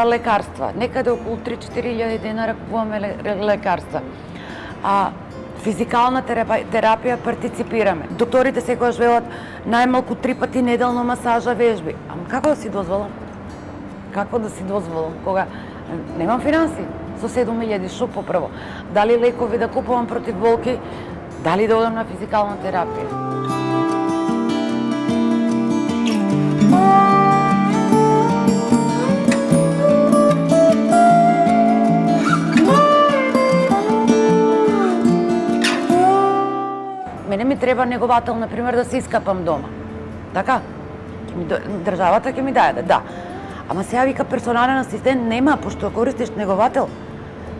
лекарства. Некаде околу 3-4 денара купуваме лекарства. Физикална терапија партиципираме. Докторите секогаш велат најмалку 3 пати неделно масажа, вежби. Ама како да си дозволам? Како да си дозволам кога немам финанси? Со 7.000 што попрво? Дали лекови да купувам против болки, дали да одам на физикална терапија? Мене ми треба неговател, например, да се искапам дома. Така? Државата ќе ми даде, да. Ама сега вика персонален асистент нема, пошто користиш неговател.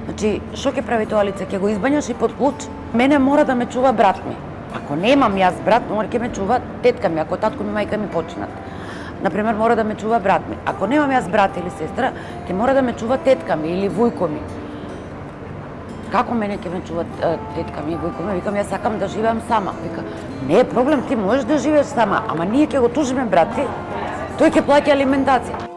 Значи, што ќе прави тоа лице? Ќе го избањаш и под клуч? Мене мора да ме чува брат ми. Ако немам јас брат, мора ќе ме чува тетка ми, ако татко ми, мајка ми починат. Например, мора да ме чува брат ми. Ако немам јас брат или сестра, ќе мора да ме чува тетка ми или вујко ми. Како мене ќе ме чува тетка ми и вујко ми? Викам, јас сакам да живеам сама. Вика, не е проблем, ти можеш да живееш сама, ама ние ќе го тужиме брат ти, тој ќе плаќа алиментација.